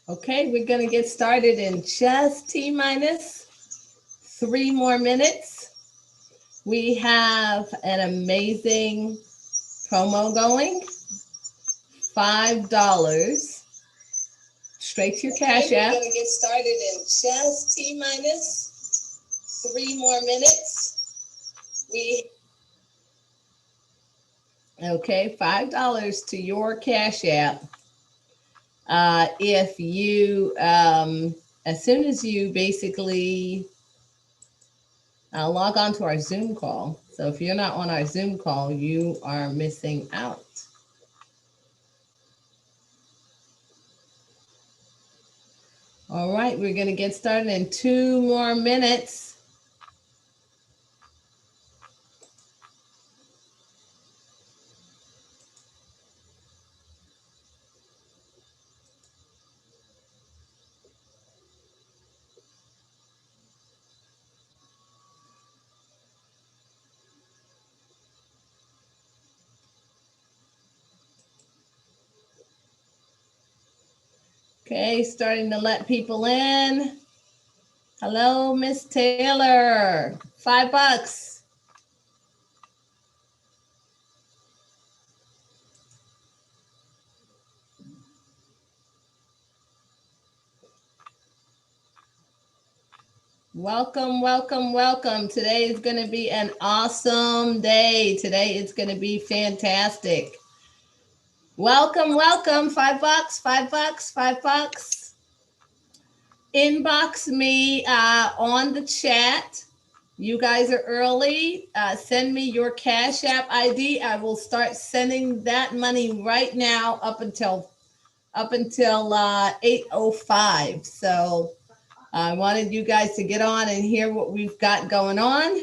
Okay, we're going to get started in just T-minus 3 more minutes. We have an amazing promo going. $5 straight to your Cash App. We're going to get started in just T-minus 3 more minutes. Okay, $5 to your Cash App. If you, as soon as you basically log on to our Zoom call. So if you're not on our Zoom call, you are missing out. All right, we're going to get started in 2 more minutes. Okay, starting to let people in. Hello, Miss Taylor. $5. Welcome, welcome, welcome. Today is going to be an awesome day. Today it's going to be fantastic. Welcome, welcome. $5, $5, $5. Inbox me on the chat. You guys are early. Send me your Cash App ID. I will start sending that money right now up until 8:05. So I wanted you guys to get on and hear what we've got going on.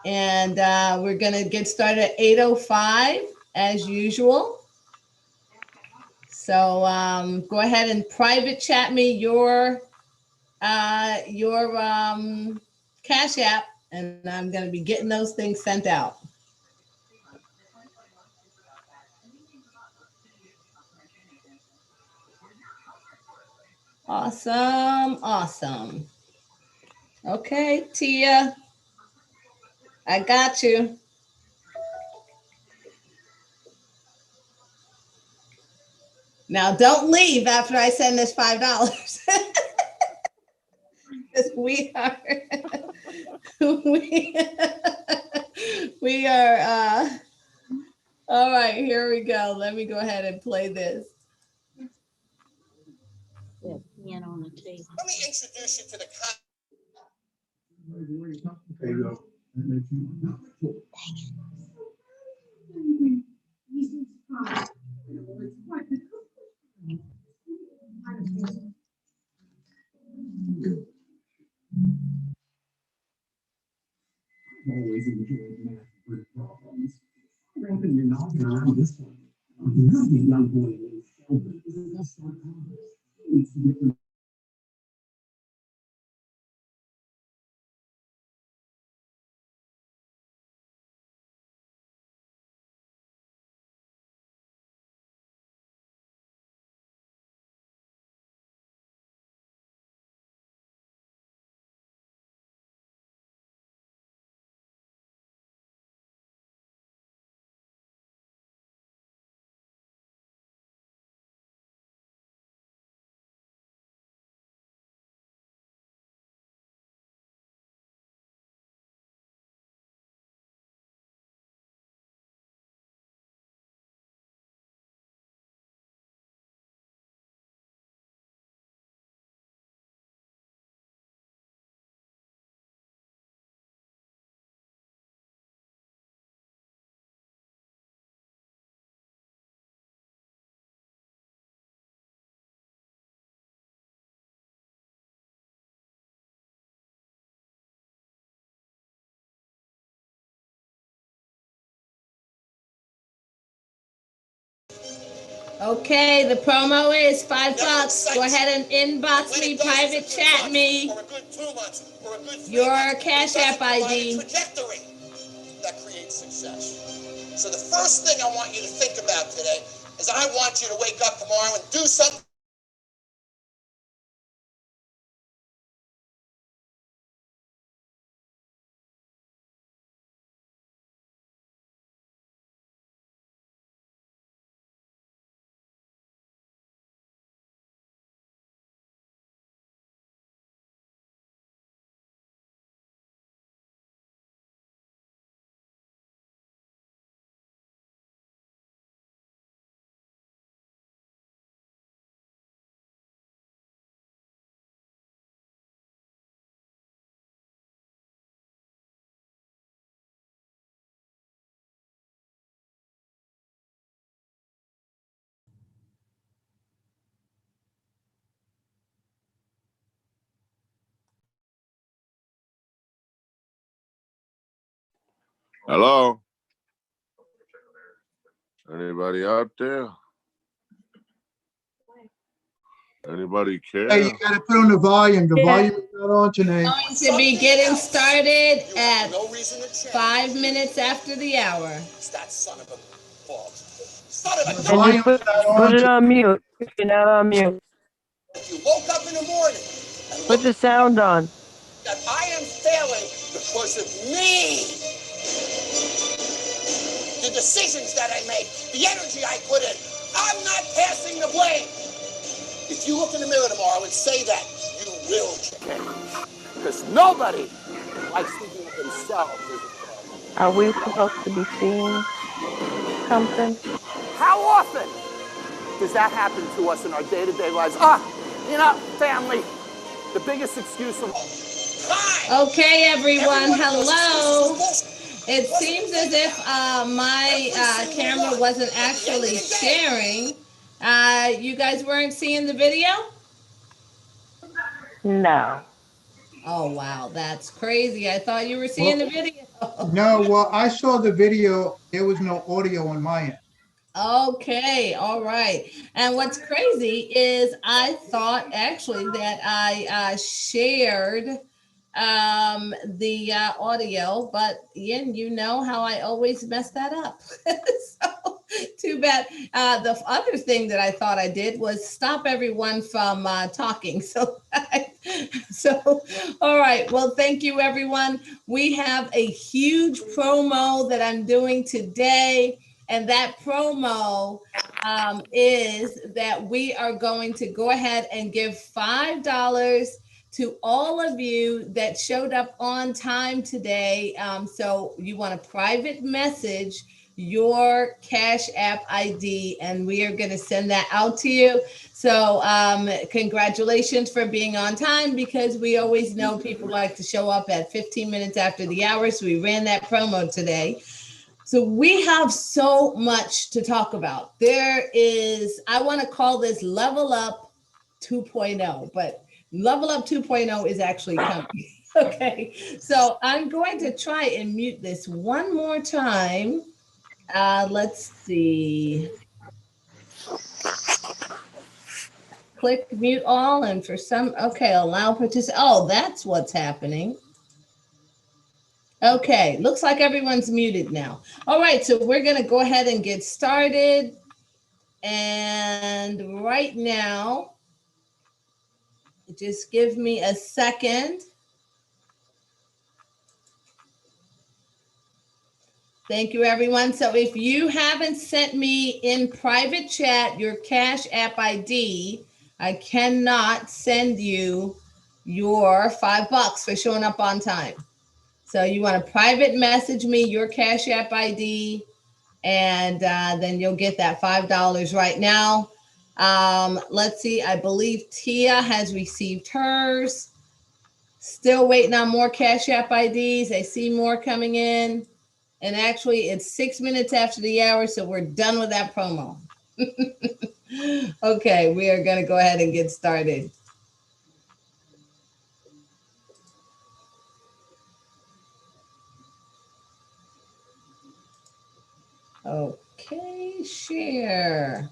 And we're going to get started at 8:05 as usual. So go ahead and private chat me your Cash App, and I'm going to be getting those things sent out. Awesome, awesome. Okay, Tia, I got you. Now don't leave after I send this $5. we are we are all right, here we go. Let me go ahead and play this. On the table. Let me introduce you to the There you go. Always enjoyed math word problems. Wrapping your noggin around this one. The young boy named Sheldon is a best on commerce. It's different. Okay, the promo is $5. Go ahead and inbox me, private chat me your Cash App ID. Trajectory that creates success. So the first thing I want you to think about today is I want you to wake up tomorrow and do something Hello? Anybody out there? Anybody care? Hey, you gotta put on the volume. The volume is not on, Tene. Going to be getting started You have at no reason to change. 5 minutes after the hour. It's that son of a fault. Son of a The gun. volume is not Put it on. on mute. If you're not on mute, You woke up in the morning and put the looked sound on. that I am failing because of me. The decisions that I make, the energy I put in. I'm not passing the blame. If you look in the mirror tomorrow and say that, you will change. Because nobody likes thinking of themselves as a failure. Are we supposed to be seeing something? How often does that happen to us in our day-to-day lives? Family. The biggest excuse of time. Okay, everyone, Every one of those hello. excuses is It seems as if my camera wasn't actually sharing. You guys weren't seeing the video? No. Oh, wow, that's crazy. I thought you were seeing the video. No, well, I saw the video. There was no audio on my end. Okay, all right. And what's crazy is I thought actually that I shared the audio, but Ian, you know how I always mess that up. So too bad. The other thing that I thought I did was stop everyone from talking. So all right. Well, thank you, everyone. We have a huge promo that I'm doing today. And that promo is that we are going to go ahead and give $5 to all of you that showed up on time today. So you want to private message your Cash App ID, and we are going to send that out to you. So congratulations for being on time, because we always know people like to show up at 15 minutes after the hour. So we ran that promo today. So we have so much to talk about. I want to call this Level Up 2.0, but Level Up 2.0 is actually coming. Okay, so I'm going to try and mute this one more time. Let's see. Click mute all, and allow participants. Oh, that's what's happening. Okay, looks like everyone's muted now. All right, so we're going to go ahead and get started. And right now, just give me a second. Thank you, everyone. So if you haven't sent me in private chat your Cash App ID, I cannot send you your $5 for showing up on time. So you want to private message me your Cash App ID, and then you'll get that $5 right now. Let's see. I believe Tia has received hers. Still waiting on more Cash App IDs. I see more coming in. And actually, it's 6 minutes after the hour, so we're done with that promo. Okay, we are going to go ahead and get started. Okay, share.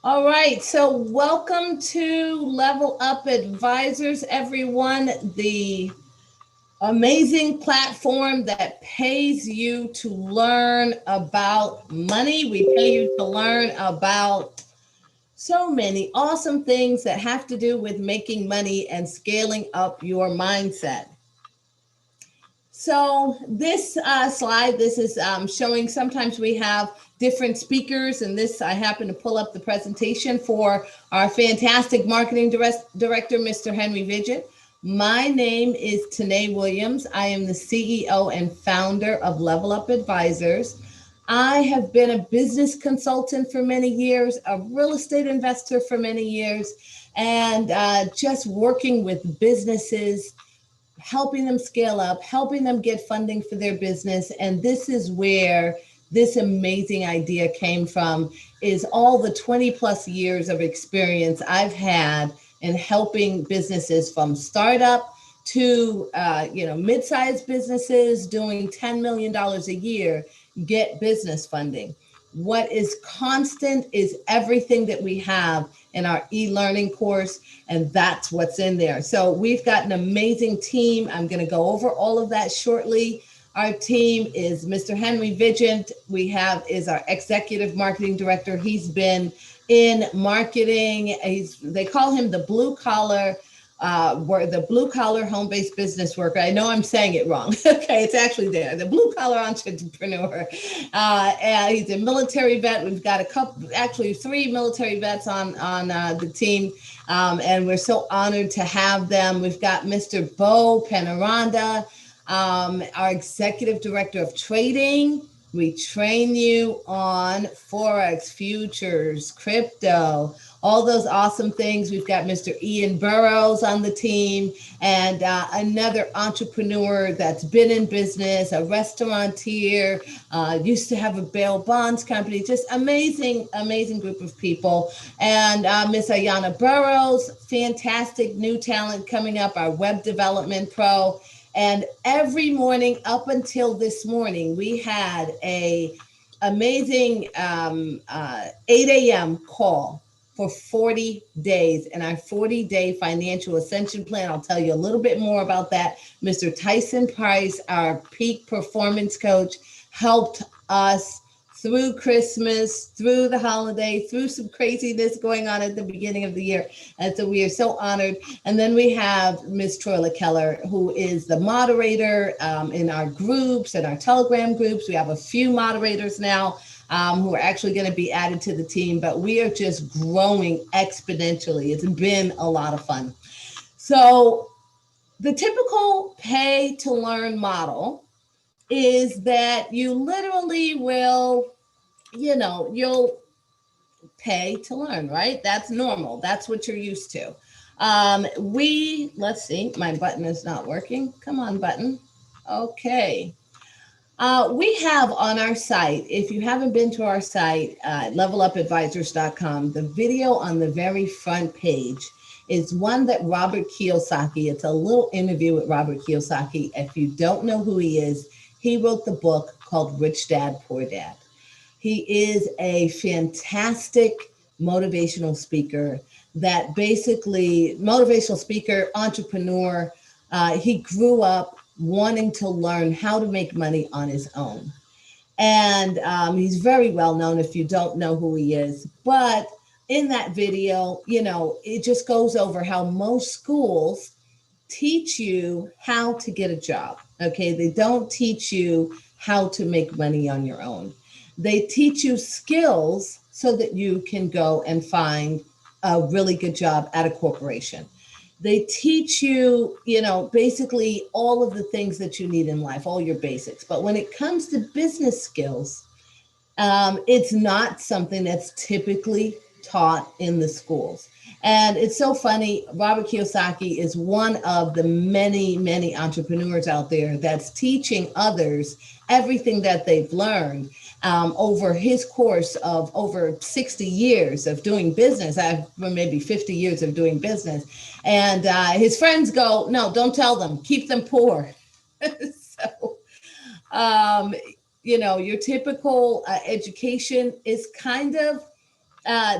All right, so welcome to Level Up Advisors, everyone. The amazing platform that pays you to learn about money. We pay you to learn about so many awesome things that have to do with making money and scaling up your mindset. So this slide, this is showing, sometimes we have different speakers, and this, I happen to pull up the presentation for our fantastic marketing director, Mr. Henry Vidget. My name is Tene Williams. I am the CEO and founder of Level Up Advisors. I have been a business consultant for many years, a real estate investor for many years, and just working with businesses, helping them scale up, helping them get funding for their business. And this is where this amazing idea came from, is all the 20 plus years of experience I've had in helping businesses from startup to, mid-sized businesses doing $10 million a year get business funding. What is constant is everything that we have in our e-learning course, and that's what's in there. So we've got an amazing team. I'm going to go over all of that shortly. Our team is Mr. Henry Vigent. Is our executive marketing director. He's been in marketing. They call him the blue collar home-based business worker. I know I'm saying it wrong. Okay, it's actually there. The blue collar entrepreneur. And he's a military vet. We've got three military vets on the team. And we're so honored to have them. We've got Mr. Bo Penaranda, our executive director of trading. We train you on Forex, futures, crypto, all those awesome things. We've got Mr. Ian Burrows on the team, and another entrepreneur that's been in business, a restaurateur, used to have a bail bonds company, just amazing group of people. And Miss Ayana Burrows, fantastic new talent coming up, our web development pro. And every morning up until this morning, we had a amazing 8 a.m. call for 40 days and our 40-day financial ascension plan. I'll tell you a little bit more about that. Mr. Tyson Price, our peak performance coach, helped us through Christmas, through the holiday, through some craziness going on at the beginning of the year. And so we are so honored. And then we have Ms. Troila Keller, who is the moderator in our groups and our Telegram groups. We have a few moderators now who are actually going to be added to the team, but we are just growing exponentially. It's been a lot of fun. So the typical pay to learn model is that you literally will, you'll pay to learn, right? That's normal. That's what you're used to. Let's see, my button is not working. Come on, button. Okay. We have on our site, if you haven't been to our site, levelupadvisors.com, the video on the very front page is one that Robert Kiyosaki, it's a little interview with Robert Kiyosaki. If you don't know who he is, he wrote the book called Rich Dad, Poor Dad. He is a fantastic motivational speaker entrepreneur. He grew up wanting to learn how to make money on his own. And he's very well known if you don't know who he is. But in that video, it just goes over how most schools teach you how to get a job. Okay, they don't teach you how to make money on your own. They teach you skills so that you can go and find a really good job at a corporation. They teach you, basically all of the things that you need in life, all your basics. But when it comes to business skills, it's not something that's typically taught in the schools. And it's so funny, Robert Kiyosaki is one of the many, many entrepreneurs out there that's teaching others everything that they've learned over his course of over 60 years of doing business, maybe 50 years of doing business. And his friends go, no, don't tell them, keep them poor. So, your typical education is kind of,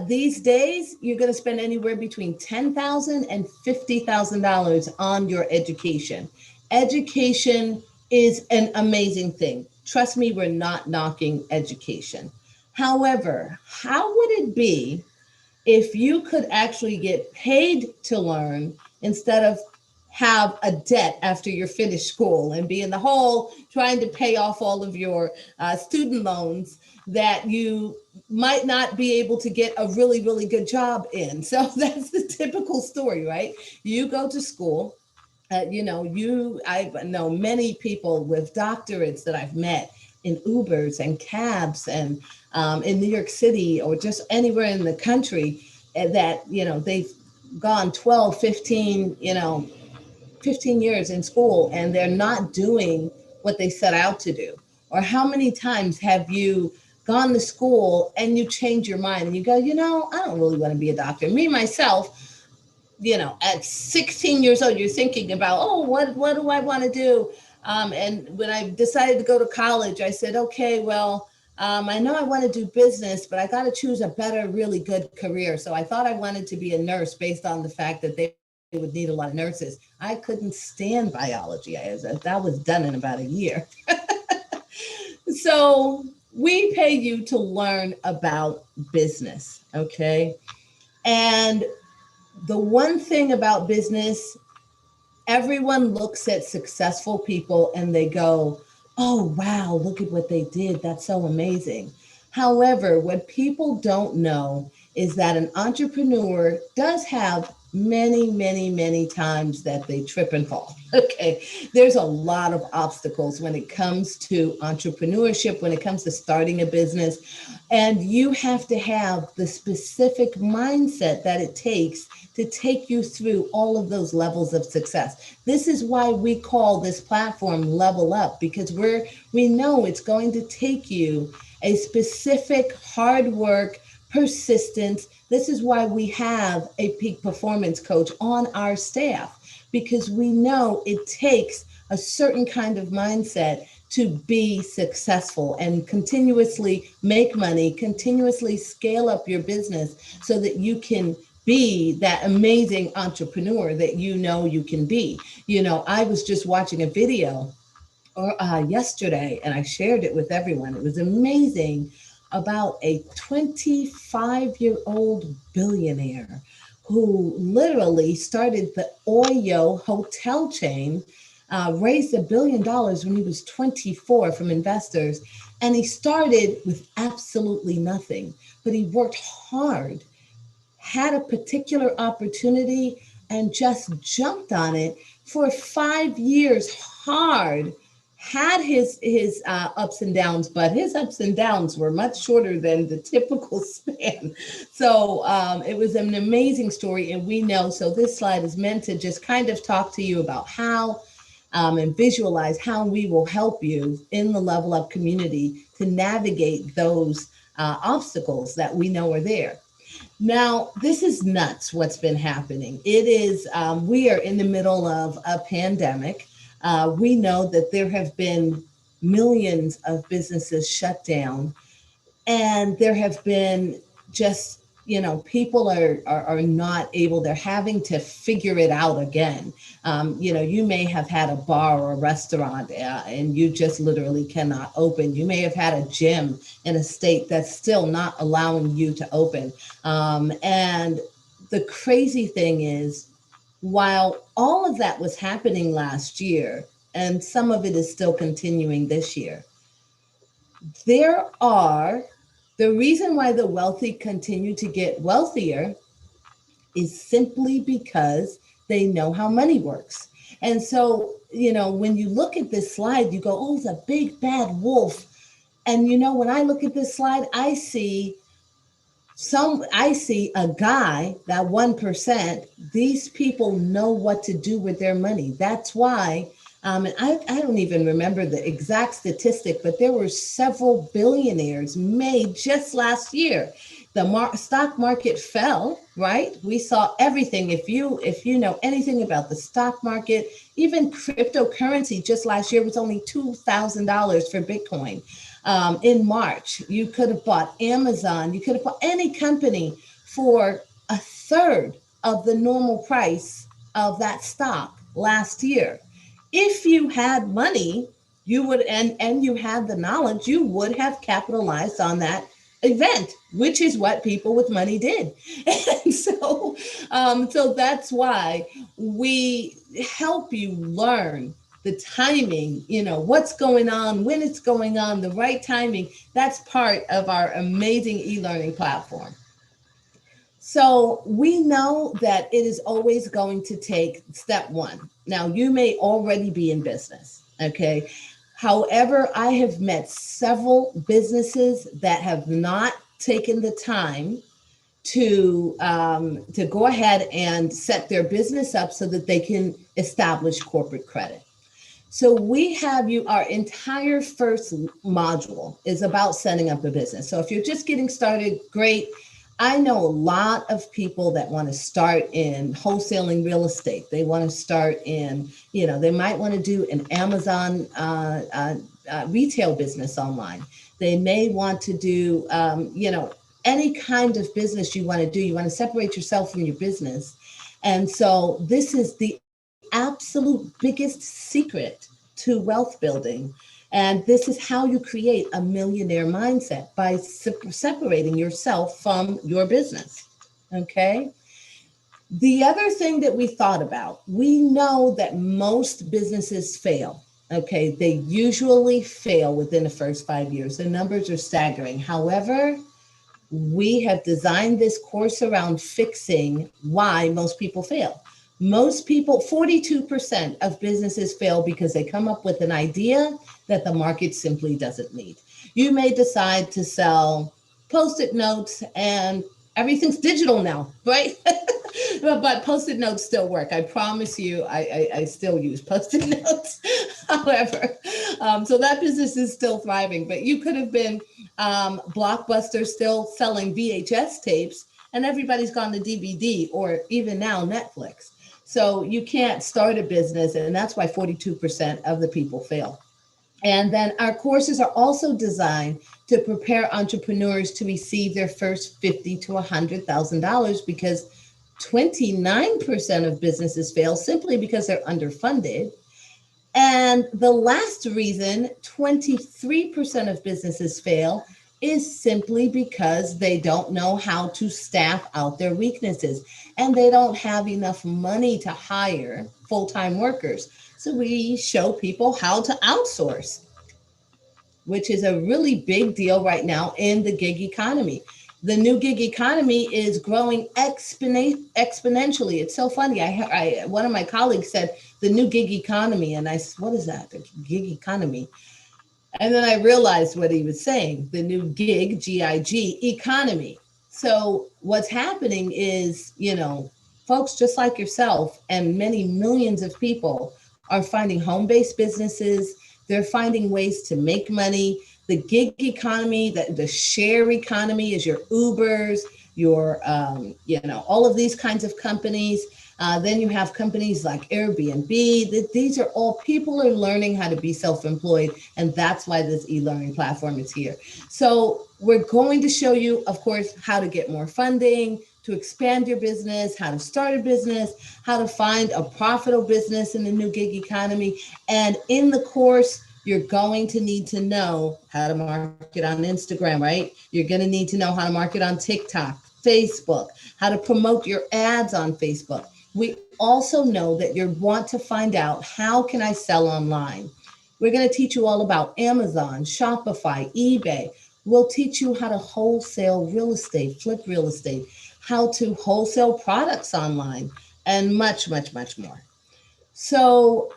these days, you're going to spend anywhere between $10,000 and $50,000 on your education. Education is an amazing thing. Trust me, we're not knocking education. However, how would it be if you could actually get paid to learn instead of have a debt after you're finished school and be in the hole trying to pay off all of your student loans that you might not be able to get a really, really good job in? So that's the typical story, right? You go to school, I know many people with doctorates that I've met in Ubers and cabs and in New York City or just anywhere in the country that, they've gone 12, 15 years in school and they're not doing what they set out to do. Or how many times have you gone to school and you change your mind and you go, I don't really want to be a doctor. Me, myself, at 16 years old, you're thinking about, oh, what do I want to do? And when I decided to go to college, I said, okay, well, I know I want to do business, but I got to choose a better, really good career. So I thought I wanted to be a nurse based on the fact that they would need a lot of nurses. I couldn't stand biology. That was done in about a year. So we pay you to learn about business, okay? And the one thing about business, everyone looks at successful people and they go, oh, wow, look at what they did. That's so amazing. However, what people don't know is that an entrepreneur does have many, many, many times that they trip and fall. Okay. There's a lot of obstacles when it comes to entrepreneurship, when it comes to starting a business. And you have to have the specific mindset that it takes to take you through all of those levels of success. This is why we call this platform Level Up, because we know it's going to take you a specific hard work, persistence. This is why we have a peak performance coach on our staff, because we know it takes a certain kind of mindset to be successful and continuously make money, continuously scale up your business so that you can be that amazing entrepreneur that you can be. I was just watching a video yesterday and I shared it with everyone. It was amazing, about a 25-year-old billionaire who literally started the Oyo hotel chain, raised $1 billion when he was 24 from investors. And he started with absolutely nothing, but he worked hard, had a particular opportunity, and just jumped on it for 5 years hard. Had his ups and downs, but his ups and downs were much shorter than the typical span. So it was an amazing story, and we know. So this slide is meant to just kind of talk to you about how and visualize how we will help you in the Level Up community to navigate those obstacles that we know are there. Now, this is nuts what's been happening. It is, we are in the middle of a pandemic. We know that there have been millions of businesses shut down, and there have been just, people are not able, they're having to figure it out again. You may have had a bar or a restaurant and you just literally cannot open. You may have had a gym in a state that's still not allowing you to open. And the crazy thing is, while all of that was happening last year, and some of it is still continuing this year, the reason why the wealthy continue to get wealthier is simply because they know how money works. And so, when you look at this slide, you go, oh, it's a big bad wolf. And when I look at this slide, I see a guy, that 1%, these people know what to do with their money. That's why, and I don't even remember the exact statistic, but there were several billionaires made just last year. The stock market fell, right? We saw everything. If you know anything about the stock market, even cryptocurrency just last year was only $2,000 for Bitcoin. In March, you could have bought Amazon, you could have bought any company for a third of the normal price of that stock last year. If you had money, you would, and you had the knowledge, you would have capitalized on that event, which is what people with money did. And so that's why we help you learn the timing, what's going on, when it's going on, the right timing. That's part of our amazing e-learning platform. So we know that it is always going to take step one. Now, you may already be in business, okay? However, I have met several businesses that have not taken the time to go ahead and set their business up so that they can establish corporate credit. So we have our entire first module is about setting up a business. So if you're just getting started, great. I know a lot of people that want to start in wholesaling real estate. They want to start in, they might want to do an Amazon retail business online. They may want to do, any kind of business you want to do. You want to separate yourself from your business. And so this is the absolute biggest secret to wealth building. And this is how you create a millionaire mindset, by separating yourself from your business. Okay. The other thing that we thought about, we know that most businesses fail. Okay. They usually fail within the first 5 years. The numbers are staggering. However, we have designed this course around fixing why most people fail. Most people, 42% of businesses fail because they come up with an idea that the market simply doesn't need. You may decide to sell Post-it notes, and everything's digital now, right? But Post-it notes still work. I promise you, I still use Post-it notes. However, so that business is still thriving, but you could have been Blockbuster still selling VHS tapes, and everybody's gone to DVD, or even now Netflix. So you can't start a business, and that's why 42% of the people fail. And then our courses are also designed to prepare entrepreneurs to receive their first $50,000 to $100,000, because 29% of businesses fail simply because they're underfunded. And the last reason 23% of businesses fail is simply because they don't know how to staff out their weaknesses, and they don't have enough money to hire full-time workers. So we show people how to outsource, which is a really big deal right now in the gig economy. The new gig economy is growing exponentially. It's so funny. One of my colleagues said the new gig economy, and I said, what is that? The gig economy. And then I realized what he was saying, the new gig, G-I-G, economy. So what's happening is, folks just like yourself and many millions of people are finding home-based businesses. They're finding ways to make money. The gig economy, the share economy is your Ubers, your, all of these kinds of companies. Then you have companies like Airbnb. These are all, people are learning how to be self-employed, and that's why this e-learning platform is here. So we're going to show you, of course, how to get more funding, to expand your business, how to start a business, how to find a profitable business in the new gig economy. And in the course, you're going to need to know how to market on Instagram, right? You're going to need to know how to market on TikTok, Facebook, how to promote your ads on Facebook. We also know that you want to find out, how can I sell online? We're going to teach you all about Amazon, Shopify, eBay. We'll teach you how to wholesale real estate, flip real estate, how to wholesale products online, and much, much, much more. So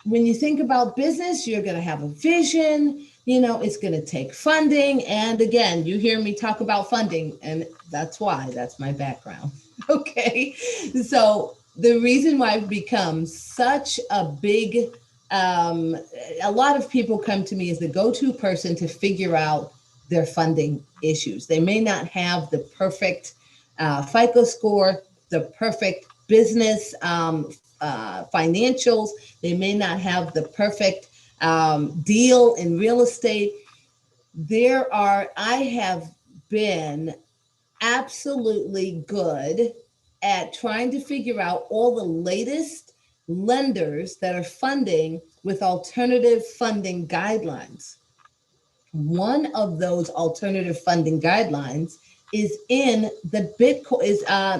when you think about business, you're going to have a vision, it's going to take funding. And again, you hear me talk about funding, and that's my background. Okay. So the reason why I've become such a big, a lot of people come to me as the go-to person to figure out their funding issues. They may not have the perfect FICO score, the perfect business financials. They may not have the perfect deal in real estate. I have been absolutely good at trying to figure out all the latest lenders that are funding with alternative funding guidelines. One of those alternative funding guidelines is in the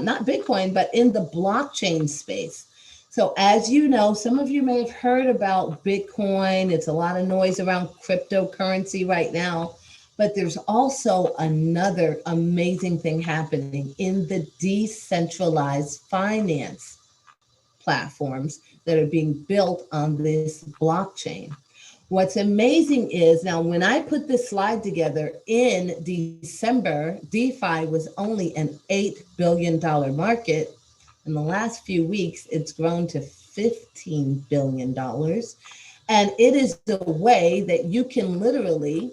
not Bitcoin, but in the blockchain space. So as you know, some of you may have heard about Bitcoin. It's a lot of noise around cryptocurrency right now, but there's also another amazing thing happening in the decentralized finance platforms that are being built on this blockchain. What's amazing is, now when I put this slide together in December, DeFi was only an $8 billion market. In the last few weeks, it's grown to $15 billion. And it is the way that you can literally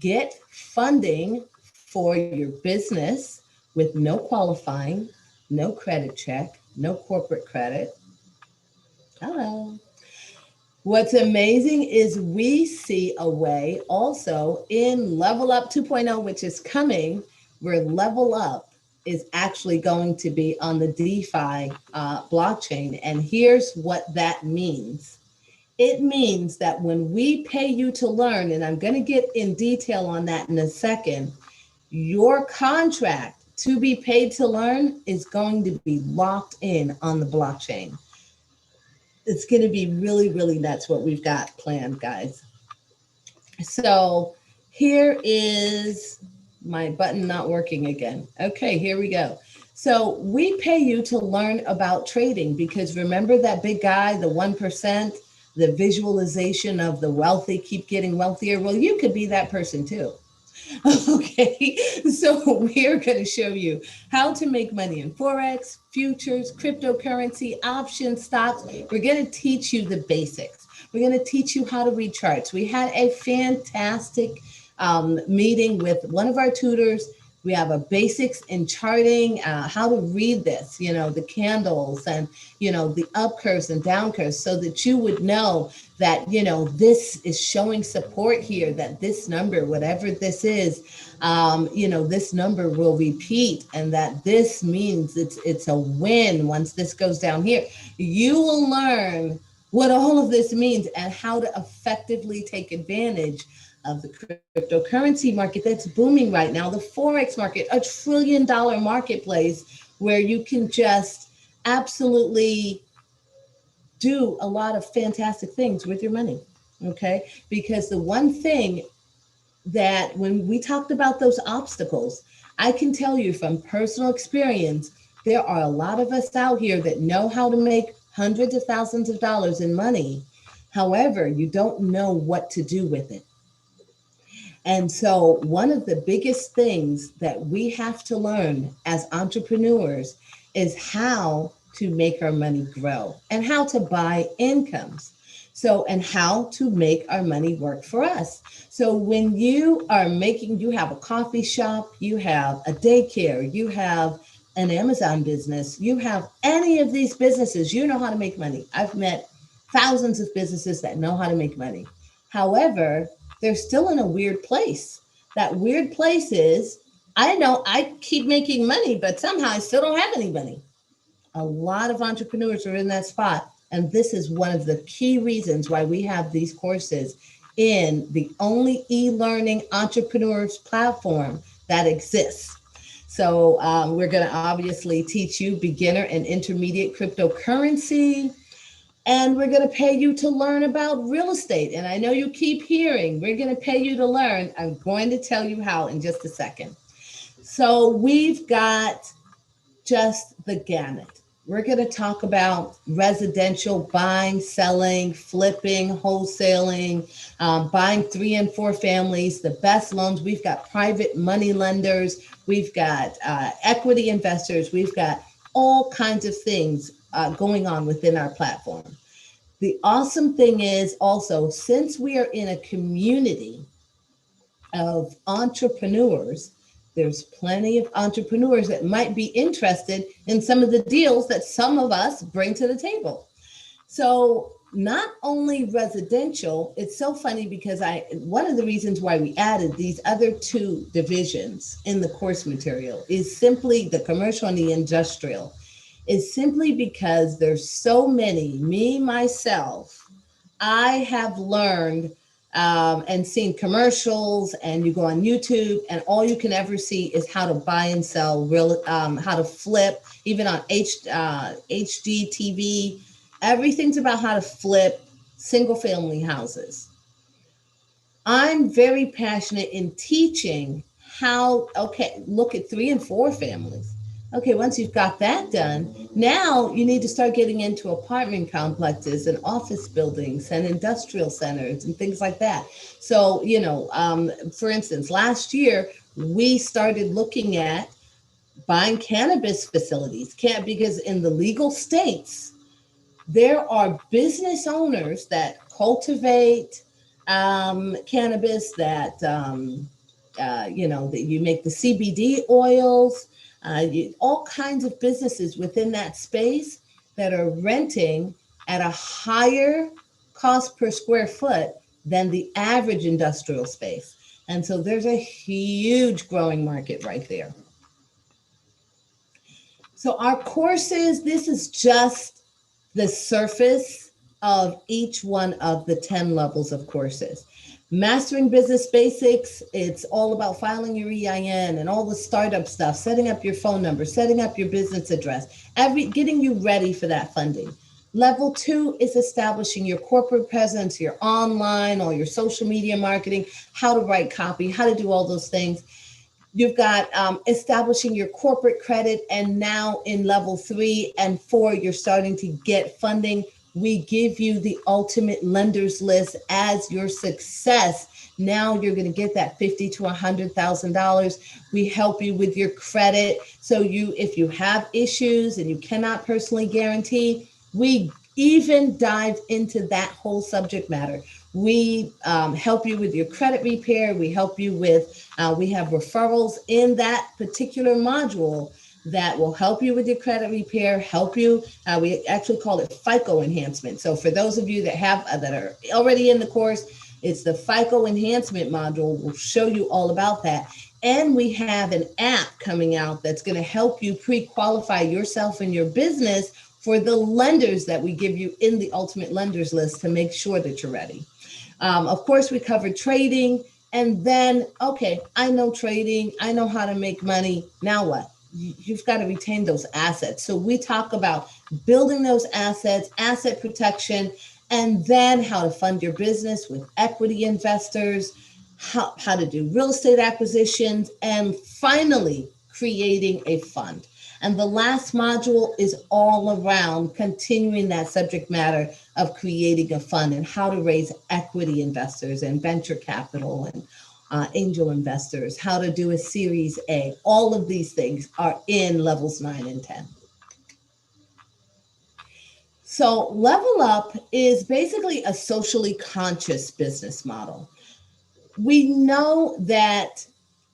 get funding for your business with no qualifying, no credit check, no corporate credit. Hello. What's amazing is we see a way also in Level Up 2.0, which is coming, where Level Up is actually going to be on the DeFi blockchain. And here's what that means. It means that when we pay you to learn, and I'm going to get in detail on that in a second, your contract to be paid to learn is going to be locked in on the blockchain. It's going to be really, really nuts what we've got planned, guys. So here is my button not working again. Okay, here we go. So we pay you to learn about trading because remember that big guy, the 1%, the visualization of the wealthy keep getting wealthier? Well, you could be that person too. Okay, so we're going to show you how to make money in Forex, futures, cryptocurrency, options, stocks. We're going to teach you the basics. We're going to teach you how to read charts. We had a fantastic meeting with one of our tutors. We have a basics in charting, how to read this, you know, the candles and, you know, the up curves and down curves so that you would know that, you know, this is showing support here, that this number, whatever this is, you know, this number will repeat and that this means it's a win once this goes down here. You will learn what all of this means and how to effectively take advantage of the cryptocurrency market that's booming right now, the Forex market, $1 trillion marketplace where you can just absolutely do a lot of fantastic things with your money, okay? Because the one thing that when we talked about those obstacles, I can tell you from personal experience, there are a lot of us out here that know how to make hundreds of thousands of dollars in money. However, you don't know what to do with it. And so, one of the biggest things that we have to learn as entrepreneurs is how to make our money grow and how to buy incomes. So, and how to make our money work for us. So, when you are making, you have a coffee shop, you have a daycare, you have an Amazon business, you have any of these businesses, you know how to make money. I've met thousands of businesses that know how to make money. However, they're still in a weird place. That weird place is, I know I keep making money, but somehow I still don't have any money. A lot of entrepreneurs are in that spot. And this is one of the key reasons why we have these courses in the only e-learning entrepreneurs platform that exists. So we're going to obviously teach you beginner and intermediate cryptocurrency. And we're going to pay you to learn about real estate. And I know you keep hearing, we're going to pay you to learn. I'm going to tell you how in just a second. So we've got just the gamut. We're going to talk about residential buying, selling, flipping, wholesaling, buying 3 and 4 families, the best loans. We've got private money lenders. We've got equity investors. We've got all kinds of things going on within our platform. The awesome thing is also, since we are in a community of entrepreneurs, there's plenty of entrepreneurs that might be interested in some of the deals that some of us bring to the table. So not only residential, it's so funny because one of the reasons why we added these other 2 divisions in the course material is simply the commercial and the industrial. Is simply because there's so many, me, myself, I have learned and seen commercials and you go on YouTube and all you can ever see is how to buy and sell, how to flip, even on HD TV, everything's about how to flip single family houses. I'm very passionate in teaching how, okay, look at 3 and 4 families. Okay, once you've got that done, now you need to start getting into apartment complexes and office buildings and industrial centers and things like that. So, you know, for instance, last year, we started looking at buying cannabis facilities, because in the legal states, there are business owners that cultivate cannabis, that, you know, that you make the CBD oils. all kinds of businesses within that space that are renting at a higher cost per square foot than the average industrial space. And so there's a huge growing market right there. So our courses, this is just the surface of each one of the 10 levels of courses. Mastering Business Basics, it's all about filing your EIN and all the startup stuff, setting up your phone number, setting up your business address, getting you ready for that funding. Level 2 is establishing your corporate presence, your online, all your social media marketing, how to write copy, how to do all those things. You've got establishing your corporate credit, and now in level 3 and 4, you're starting to get funding. We give you the ultimate lenders list as your success. Now you're going to get that $50,000 to $100,000. We help you with your credit. So if you have issues and you cannot personally guarantee, we even dive into that whole subject matter. We help you with your credit repair. We help you with, we have referrals in that particular module that will help you with your credit repair, help you. We actually call it FICO enhancement. So for those of you that are already in the course, it's the FICO enhancement module. We'll show you all about that. And we have an app coming out that's going to help you pre-qualify yourself and your business for the lenders that we give you in the ultimate lenders list to make sure that you're ready. Of course, we covered trading, and then, okay, I know trading, I know how to make money. Now what? You've got to retain those assets. So we talk about building those assets, asset protection, and then how to fund your business with equity investors, how to do real estate acquisitions, and finally creating a fund. And the last module is all around continuing that subject matter of creating a fund and how to raise equity investors and venture capital and angel investors, how to do a Series A. All of these things are in levels 9 and 10. So Level Up is basically a socially conscious business model. We know that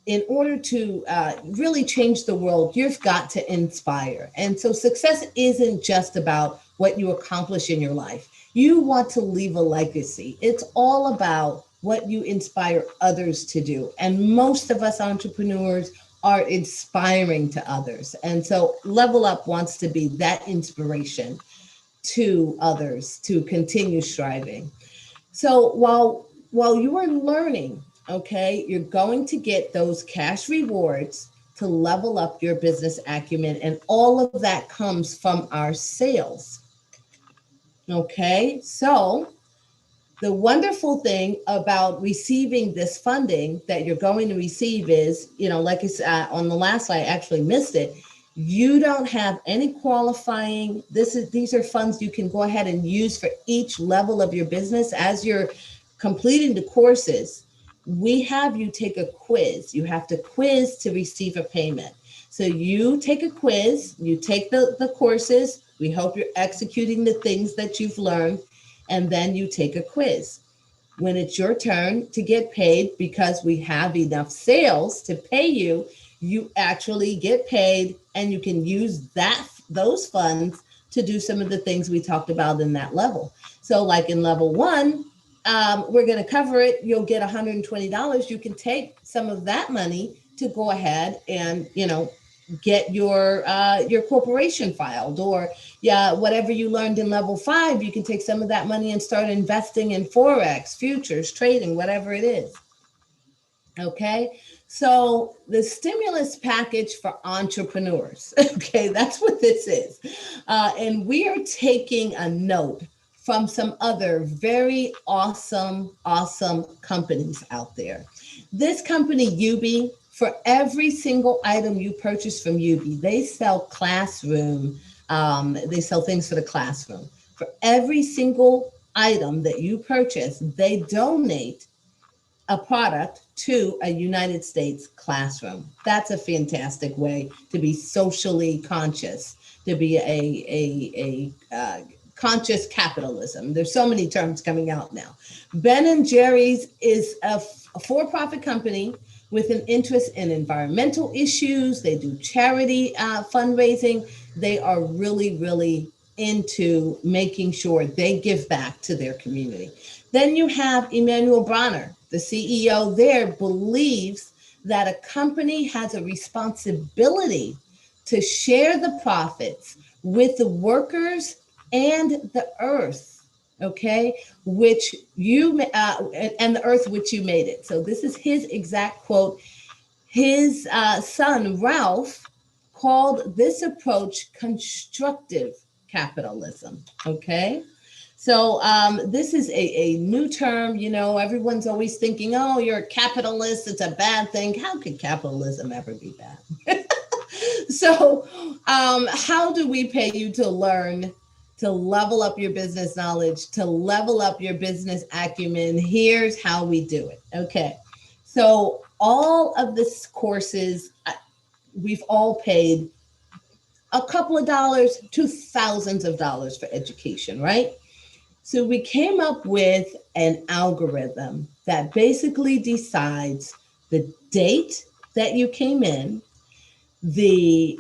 in order to really change the world, you've got to inspire. And so success isn't just about what you accomplish in your life. You want to leave a legacy. It's all about what you inspire others to do. And most of us entrepreneurs are inspiring to others. And so Level Up wants to be that inspiration to others to continue striving. So while you are learning, okay, you're going to get those cash rewards to level up your business acumen, and all of that comes from our sales. Okay, so the wonderful thing about receiving this funding that you're going to receive is, like I said on the last slide, I actually missed it. You don't have any qualifying. These are funds you can go ahead and use for each level of your business as you're completing the courses. We have you take a quiz. You have to quiz to receive a payment. So you take a quiz, you take the courses. We hope you're executing the things that you've learned, and then you take a quiz. When it's your turn to get paid, because we have enough sales to pay you, you actually get paid, and you can use those funds to do some of the things we talked about in that level. So like in level 1, we're going to cover it. You'll get $120. You can take some of that money to go ahead and, get your corporation filed, or whatever you learned in level 5, you can take some of that money and start investing in Forex, futures, trading, whatever it is. Okay. So the stimulus package for entrepreneurs, okay, that's what this is. And we are taking a note from some other very awesome companies out there. This company, Ubi, for every single item you purchase from Ubi, they sell classroom, they sell things for the classroom. For every single item that you purchase, they donate a product to a United States classroom. That's a fantastic way to be socially conscious, to be a conscious capitalism. There's so many terms coming out now. Ben & Jerry's is a for-profit company with an interest in environmental issues. They do charity fundraising. They are really, really into making sure they give back to their community. Then you have Emmanuel Bronner, the CEO there, believes that a company has a responsibility to share the profits with the workers and the earth, okay, which you and the earth which you made it. So this is his exact quote. His son Ralph called this approach constructive capitalism. Okay. So this is a new term. You know, everyone's always thinking, oh, you're a capitalist, it's a bad thing. How could capitalism ever be bad? So how do we pay you to learn, to level up your business knowledge, to level up your business acumen? Here's how we do it. Okay. So all of this courses, we've all paid a couple of dollars to thousands of dollars for education, right? So we came up with an algorithm that basically decides the date that you came in, the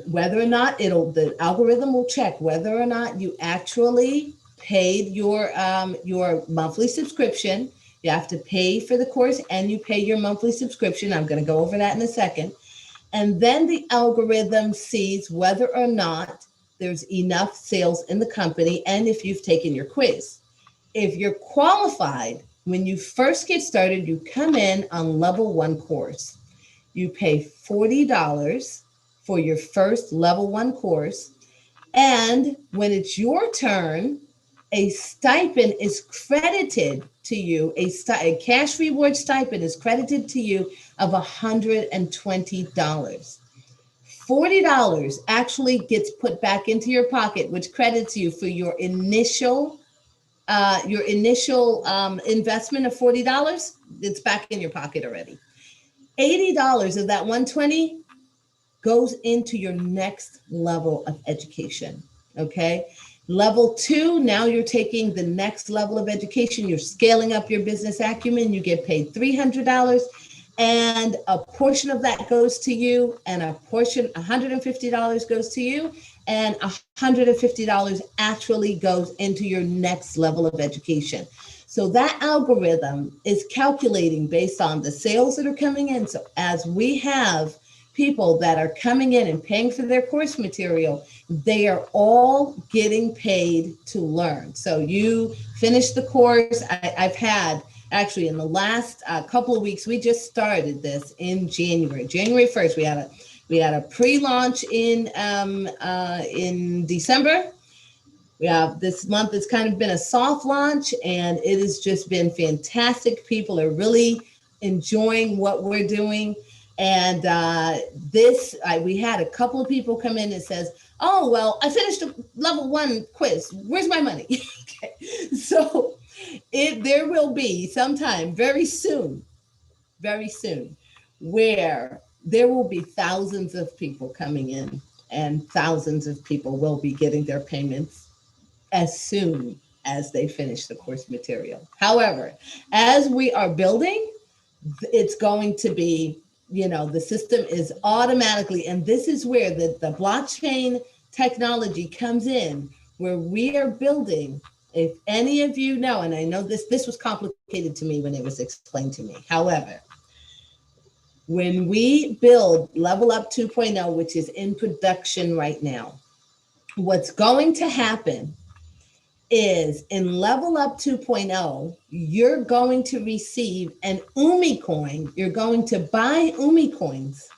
whether or not the algorithm will check whether or not you actually paid your monthly subscription. You have to pay for the course and you pay your monthly subscription. I'm going to go over that in a second. And then the algorithm sees whether or not there's enough sales in the company and if you've taken your quiz. If you're qualified, when you first get started, you come in on level 1 course. You pay $40 for your first level 1 course. And when it's your turn, a stipend is credited to you, a cash reward stipend is credited to you of $120. $40 actually gets put back into your pocket, which credits you for your initial investment of $40. It's back in your pocket already. $80 of that 120 goes into your next level of education. Okay. Level 2, now you're taking the next level of education. You're scaling up your business acumen. You get paid $300 and a portion of that goes to you and a portion, $150 goes to you and $150 actually goes into your next level of education. So that algorithm is calculating based on the sales that are coming in. So as we have people that are coming in and paying for their course material, they are all getting paid to learn. So you finish the course. I've had actually in the last couple of weeks, we just started this in January 1st. We had a pre-launch in December. We have this month, it's kind of been a soft launch and it has just been fantastic. People are really enjoying what we're doing. And we had a couple of people come in and says, oh, well, I finished a level 1 quiz. Where's my money? Okay. So there will be sometime very soon, where there will be thousands of people coming in and thousands of people will be getting their payments as soon as they finish the course material. However, as we are building, it's going to be, the system is automatically, and this is where the blockchain technology comes in, where we are building, if any of you know, and I know this was complicated to me when it was explained to me. However, when we build Level Up 2.0, which is in production right now, what's going to happen is in Level Up 2.0, you're going to receive an Umi coin. You're going to buy Umi coins.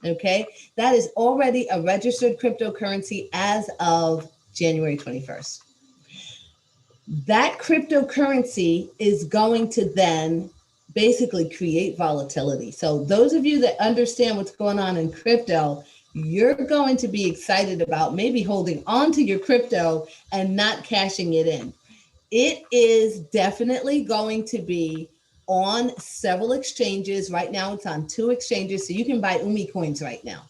Okay. That is already a registered cryptocurrency as of January 21st. That cryptocurrency is going to then basically create volatility. So those of you that understand what's going on in crypto, you're going to be excited about maybe holding on to your crypto and not cashing it in. It is definitely going to be on several exchanges. Right now, it's on 2 exchanges, so you can buy Umi coins right now.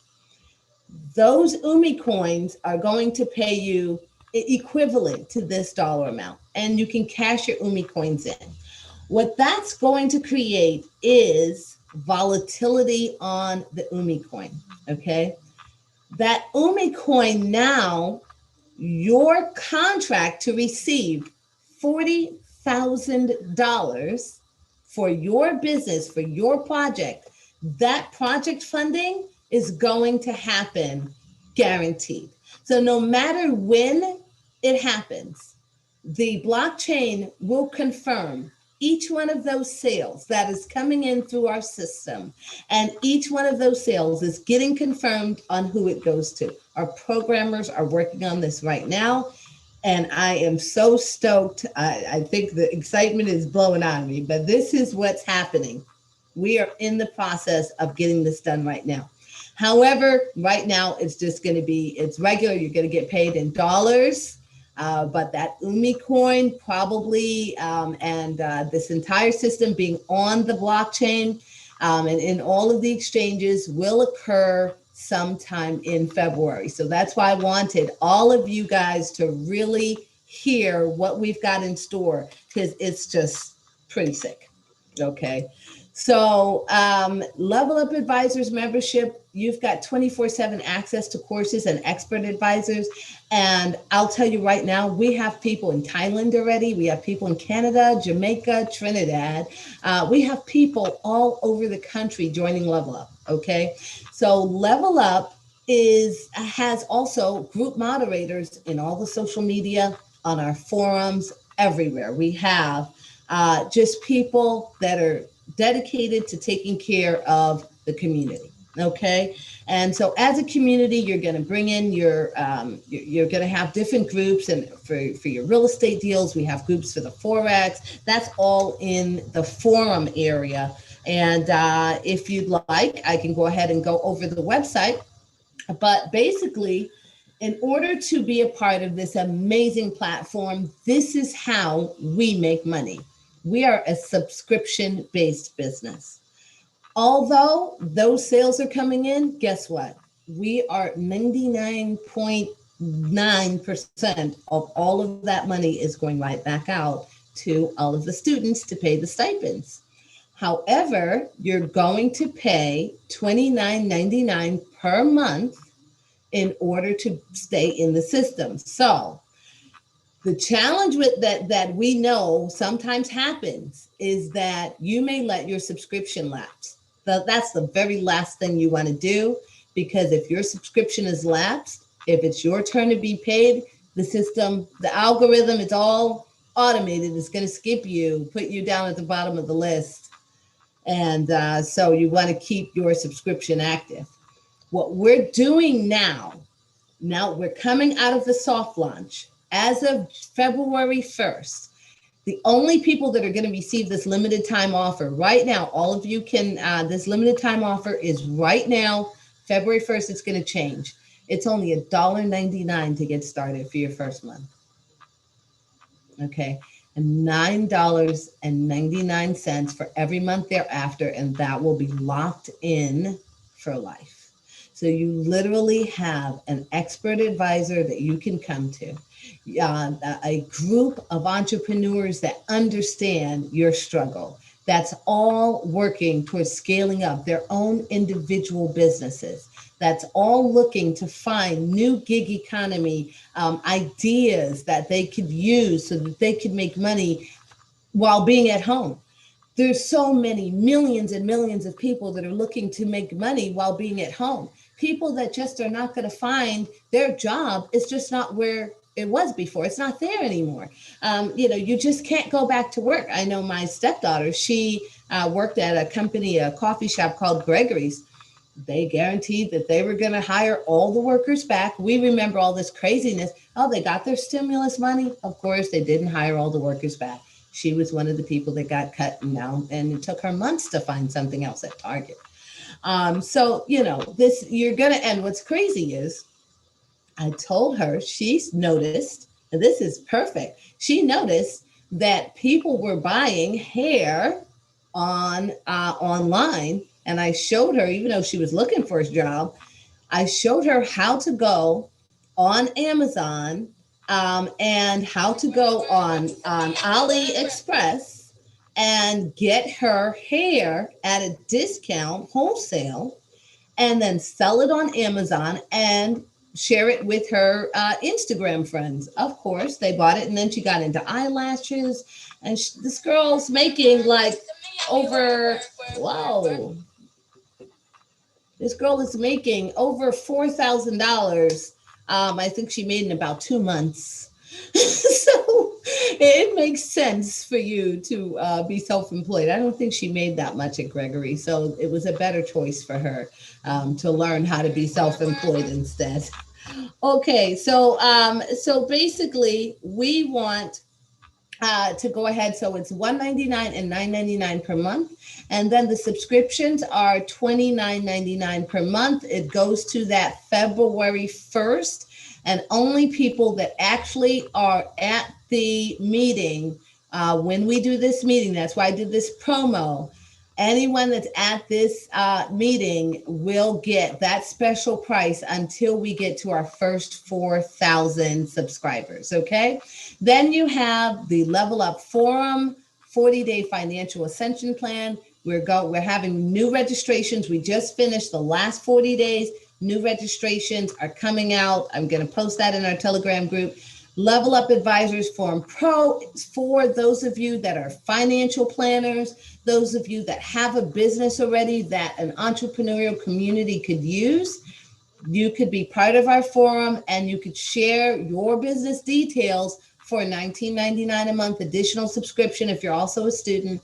Those Umi coins are going to pay you equivalent to this dollar amount, and you can cash your Umi coins in. What that's going to create is volatility on the Umi coin. Okay. That Umi coin now, your contract to receive $40,000 for your business, for your project, that project funding is going to happen guaranteed. So no matter when it happens, the blockchain will confirm each one of those sales that is coming in through our system, and each one of those sales is getting confirmed on who it goes to. Our programmers are working on this right now, and I am so stoked. I think the excitement is blowing out of me, but this is what's happening. We are in the process of getting this done right now. However, right now it's just going to be, it's regular. You're going to get paid in dollars. But that Umi coin probably, and this entire system being on the blockchain and in all of the exchanges will occur sometime in February. So that's why I wanted all of you guys to really hear what we've got in store, because it's just pretty sick. Okay. So Level Up Advisors membership, you've got 24/7 access to courses and expert advisors. And I'll tell you right now, we have people in Thailand already. We have people in Canada, Jamaica, Trinidad. We have people all over the country joining Level Up, okay? So Level Up has also group moderators in all the social media, on our forums, everywhere. We have just people that are dedicated to taking care of the community. Okay. And so as a community, you're going to bring in you're going to have different groups, and for your real estate deals, we have groups for the Forex. That's all in the forum area. And if you'd like, I can go ahead and go over the website. But basically, in order to be a part of this amazing platform, this is how we make money. We are a subscription-based business. Although those sales are coming in, guess what? We are 99.9% of all of that money is going right back out to all of the students to pay the stipends. However, you're going to pay $29.99 per month in order to stay in the system. So the challenge with that we know sometimes happens is that you may let your subscription lapse. That's the very last thing you want to do, because if your subscription is lapsed, if it's your turn to be paid, the system, the algorithm, it's all automated. It's going to skip you, put you down at the bottom of the list. And so you want to keep your subscription active. What we're doing now we're coming out of the soft launch. As of February 1st, the only people that are going to receive this limited time offer right now, all of you can, this limited time offer is right now, February 1st, it's going to change. It's only $1.99 to get started for your first month. Okay. And $9.99 for every month thereafter. And that will be locked in for life. So you literally have an expert advisor that you can come to, a group of entrepreneurs that understand your struggle, that's all working towards scaling up their own individual businesses, that's all looking to find new gig economy ideas that they could use so that they could make money while being at home. There's so many millions and millions of people that are looking to make money while being at home. People that just are not going to find their job is just not where it was before. It's not there anymore. You just can't go back to work. I know my stepdaughter, she worked at a company, a coffee shop called Gregory's. They guaranteed that they were going to hire all the workers back. We remember all this craziness. Oh, they got their stimulus money. Of course, they didn't hire all the workers back. She was one of the people that got cut now, and it took her months to find something else at Target. So, this, you're going to, and what's crazy is I told her, she's noticed, and this is perfect. She noticed that people were buying hair online. And I showed her, even though she was looking for a job, I showed her how to go on Amazon and how to go on AliExpress and get her hair at a discount wholesale, and then sell it on Amazon and share it with her Instagram friends. Of course, they bought it, and then she got into eyelashes, and this girl's making like over, whoa, this girl is making over $4,000. I think she made in about 2 months. So it makes sense for you to be self-employed. I don't think she made that much at Gregory, so it was a better choice for her to learn how to be self-employed instead. Okay, so basically we want to go ahead. So it's $199 and $9.99 per month. And then the subscriptions are $29.99 per month. It goes to that February 1st. And only people that actually are at the meeting, when we do this meeting, that's why I did this promo. Anyone that's at this meeting will get that special price until we get to our first 4,000 subscribers, okay? Then you have the Level Up Forum 40-day financial ascension plan. We're having new registrations. We just finished the last 40 days. New registrations are coming out. I'm going to post that in our Telegram group. Level Up Advisors Forum Pro for those of you that are financial planners, those of you that have a business already that an entrepreneurial community could use. You could be part of our forum and you could share your business details for $19.99 a month additional subscription if you're also a student.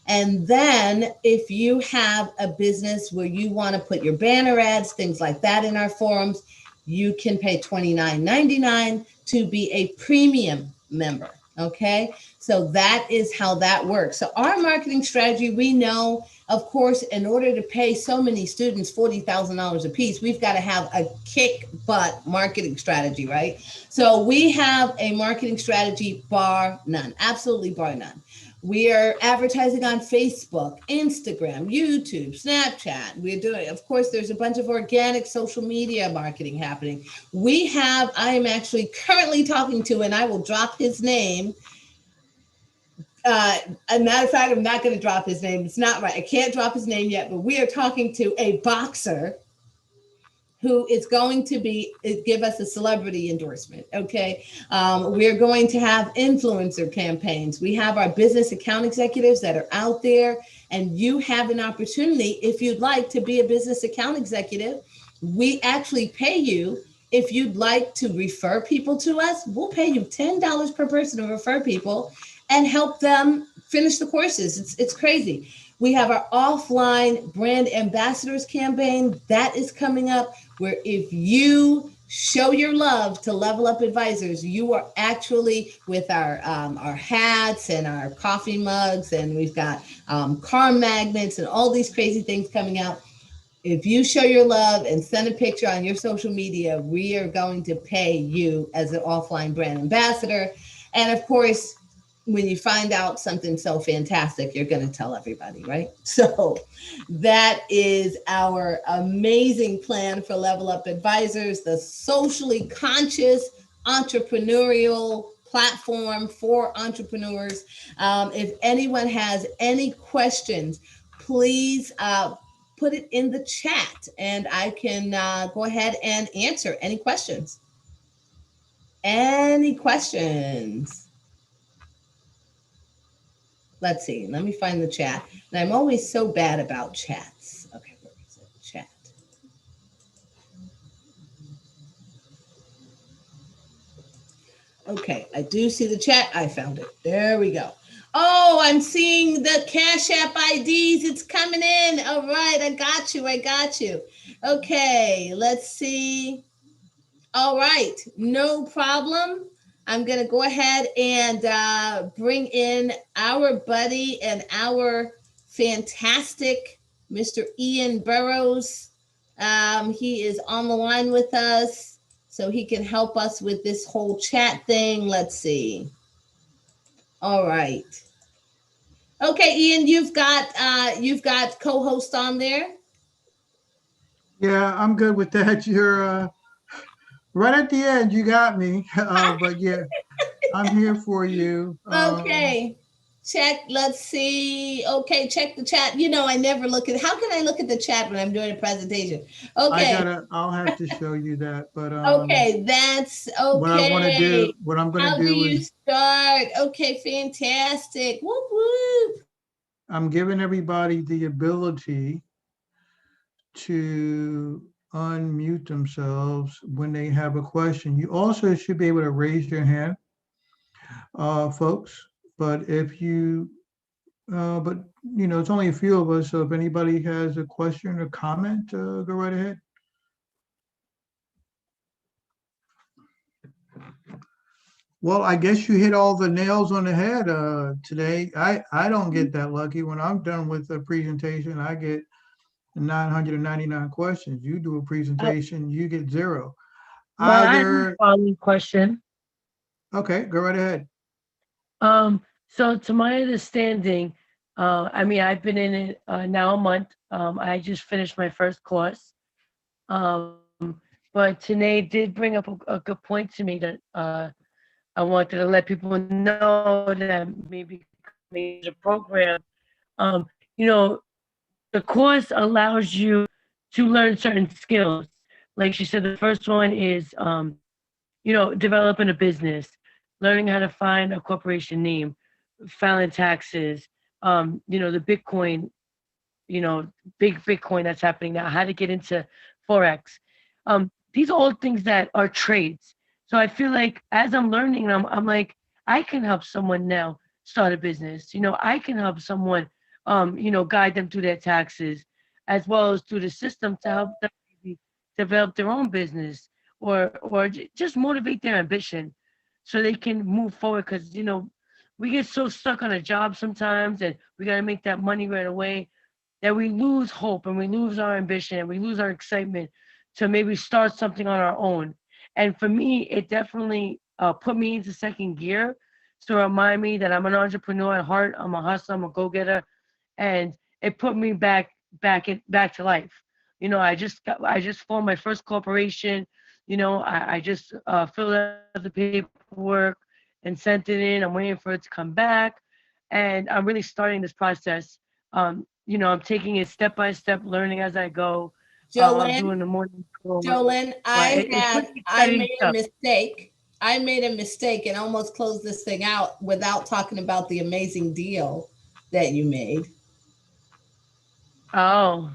And then if you have a business where you want to put your banner ads, things like that in our forums, you can pay $29.99 to be a premium member. Okay, so that is how that works. So our marketing strategy, we know, of course, in order to pay so many students $40,000 a piece, we've got to have a kick butt marketing strategy, right? So we have a marketing strategy bar none, absolutely bar none. We are advertising on Facebook, Instagram, YouTube, Snapchat. We're doing, of course, there's a bunch of organic social media marketing happening. I am actually currently talking to, and I will drop his name. As a matter of fact, I'm not going to drop his name. It's not right. I can't drop his name yet, but we are talking to a boxer who is going to give us a celebrity endorsement. Okay. We're going to have influencer campaigns. We have our business account executives that are out there, and you have an opportunity if you'd like to be a business account executive. We actually pay you. If you'd like to refer people to us, we'll pay you $10 per person to refer people and help them finish the courses. It's crazy. We have our offline brand ambassadors campaign that is coming up, where if you show your love to Level Up Advisors, you are actually with our hats and our coffee mugs, and we've got car magnets and all these crazy things coming out. If you show your love and send a picture on your social media, we are going to pay you as an offline brand ambassador. And of course, when you find out something so fantastic, you're going to tell everybody, right? So that is our amazing plan for Level Up Advisors, the socially conscious entrepreneurial platform for entrepreneurs. If anyone has any questions, please put it in the chat and I can go ahead and answer any questions. Any questions? Let's see. Let me find the chat. And I'm always so bad about chats. Okay, where is it? Chat. Okay, I do see the chat. I found it. There we go. Oh, I'm seeing the Cash App IDs. It's coming in. All right, I got you. I got you. Okay, let's see. All right, no problem. I'm going to go ahead and bring in our buddy and our fantastic Mr. Ian Burrows. He is on the line with us, so he can help us with this whole chat thing. Let's see. All right. Okay, Ian, you've got co-host on there. Yeah, I'm good with that. You're right at the end. You got me. But yeah, I'm here for you. Okay. Check. Let's see. Okay, check the chat. You know, I never look at. How can I look at the chat when I'm doing a presentation? Okay. I'll have to show you that, but Okay, that's okay. what I'm gonna How do do you is start? Okay, fantastic. Whoop whoop. I'm giving everybody the ability to unmute themselves when they have a question. You also should be able to raise your hand, folks. But if you, but you know, it's only a few of us. So if anybody has a question or comment, go right ahead. Well, I guess you hit all the nails on the head today. I don't get that lucky. When I'm done with a presentation, I get 999 questions. You do a presentation, you get zero. Well, I have a Either, following question. okay, go right ahead. So to my understanding, I mean, I've been in it now a month. I just finished my first course. But Tene did bring up a good point to me that I wanted to let people know that maybe coming into the program, um, you know, the course allows you to learn certain skills. Like she said, the first one is, developing a business, learning how to find a corporation name, filing taxes, the Bitcoin, big Bitcoin that's happening now, how to get into Forex. These are all things that are trades. So I feel like as I'm learning, I'm like, I can help someone now start a business. I can help someone, guide them through their taxes as well as through the system to help them maybe develop their own business or just motivate their ambition so they can move forward. Because, we get so stuck on a job sometimes and we got to make that money right away that we lose hope and we lose our ambition and we lose our excitement to maybe start something on our own. And for me, it definitely put me into second gear to remind me that I'm an entrepreneur at heart. I'm a hustler. I'm a go-getter, and it put me back to life. I just formed my first corporation. I just filled out the paperwork and sent it in. I'm waiting for it to come back, and I'm really starting this process. I'm taking it step by step, learning as I go. I'm Jolene, doing the morning school, Jolene, but it's pretty I exciting made a stuff. mistake. I made a mistake and almost closed this thing out without talking about the amazing deal that you made. Oh,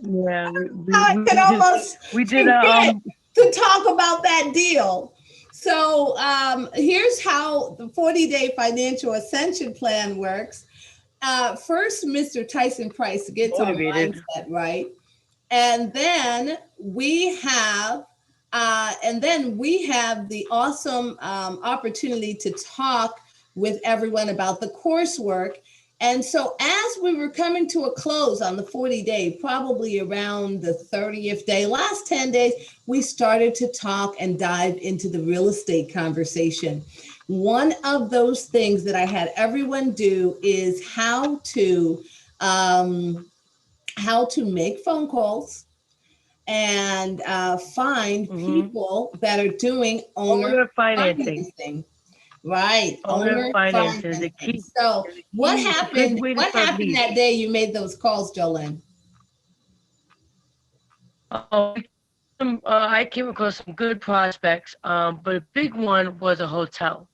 yeah, I can almost we did a forget to talk about that deal. So here's how the 40-day financial ascension plan works. First, Mr. Tyson Price gets our motivated. mindset right, and then we have the awesome opportunity to talk with everyone about the coursework. And so as we were coming to a close on the 40-day, probably around the 30th day, last 10 days, we started to talk and dive into the real estate conversation. One of those things that I had everyone do is how to make phone calls and find Hmm. people that are doing owner Owner financing. financing. Right, Owner owner financing is the financing. key. So Is the what key. It's a good happened? way to What start happened leads. that day you made those calls, Jolene? Oh, I came across some good prospects, but a big one was a hotel,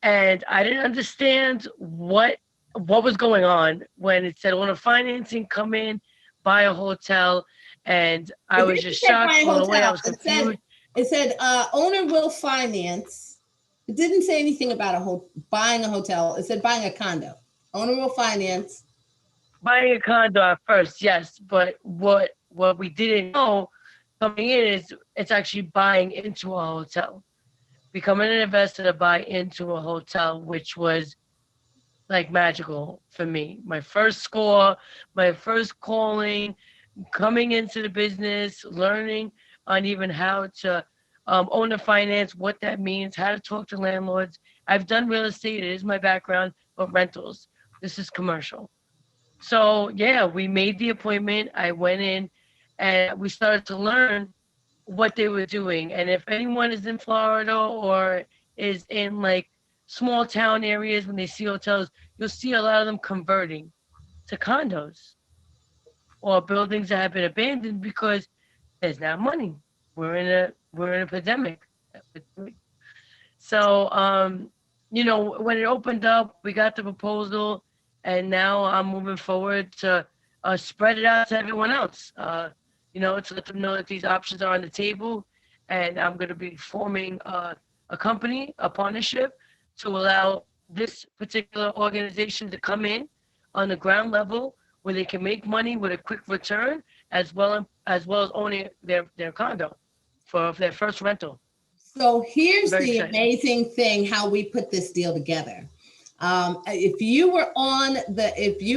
and I didn't understand what was going on when it said owner financing, come in, buy a hotel, and I It was didn't just say buy shocked, a blown away. I hotel. was confused. It said owner will finance. It didn't say anything about buying a hotel. It said buying a condo. Owner will finance. Buying a condo at first, yes, but what we didn't know coming in is it's actually buying into a hotel, becoming an investor to buy into a hotel, which was like magical for me. My first score, my first calling, coming into the business, learning on even how to own a finance, what that means, how to talk to landlords. I've done real estate, it is my background, but rentals. This is commercial. So yeah, we made the appointment. I went in and we started to learn what they were doing. And if anyone is in Florida or is in like small town areas. When they see hotels, you'll see a lot of them converting to condos or buildings that have been abandoned because there's not money. We're in a pandemic. So, when it opened up, we got the proposal, and now I'm moving forward to spread it out to everyone else. To let them know that these options are on the table, and I'm going to be forming a company, a partnership, to allow this particular organization to come in on the ground level where they can make money with a quick return, as well as owning their condo for their first rental. So here's Very the exciting. amazing thing how we put this deal together. If you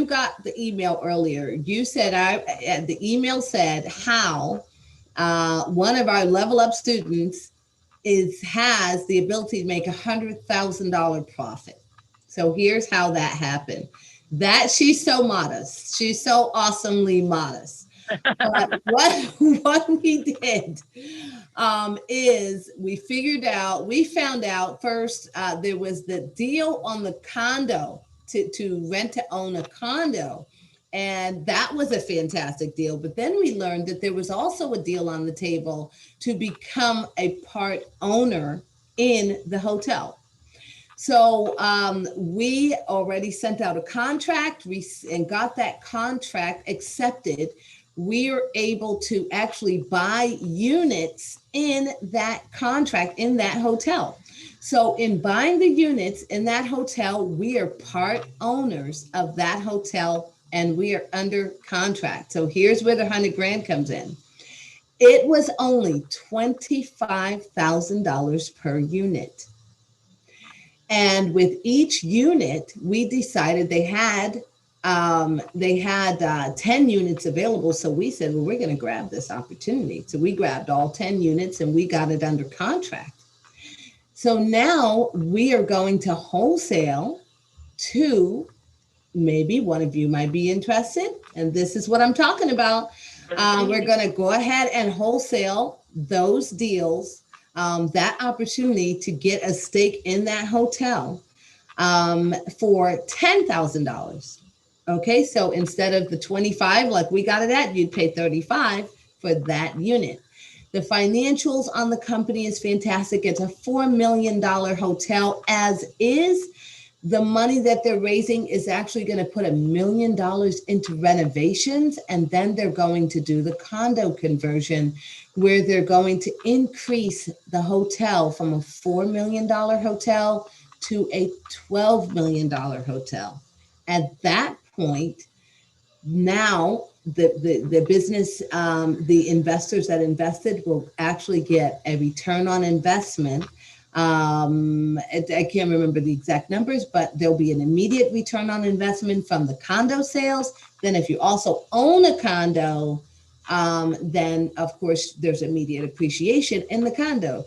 got the email earlier, you said the email said how one of our level up students has the ability to make $100,000 profit. So here's how that happened. That she's so modest. She's so awesomely modest. But what we did is we found out first there was the deal on the condo to rent to own a condo. And that was a fantastic deal. But then we learned that there was also a deal on the table to become a part owner in the hotel. So we already sent out a contract and got that contract accepted. We are able to actually buy units in that contract in that hotel. So in buying the units in that hotel, we are part owners of that hotel and we are under contract. So here's where the 100 grand comes in. It was only $25,000 per unit. And with each unit, we decided they had 10 units available. So we said, well, we're going to grab this opportunity. So we grabbed all 10 units and we got it under contract. So now we are going to wholesale to, maybe one of you might be interested. And this is what I'm talking about. We're going to go ahead and wholesale those deals, that opportunity to get a stake in that hotel for $10,000. Okay, so instead of the 25 like we got it at, you'd pay 35 for that unit. The financials on the company is fantastic. It's a $4 million hotel as is. The money that they're raising is actually going to put $1 million into renovations, and then they're going to do the condo conversion where they're going to increase the hotel from a $4 million hotel to a $12 million hotel. At that point, now the business, the investors that invested will actually get a return on investment. I can't remember the exact numbers, but there'll be an immediate return on investment from the condo sales. Then if you also own a condo, then of course there's immediate appreciation in the condo.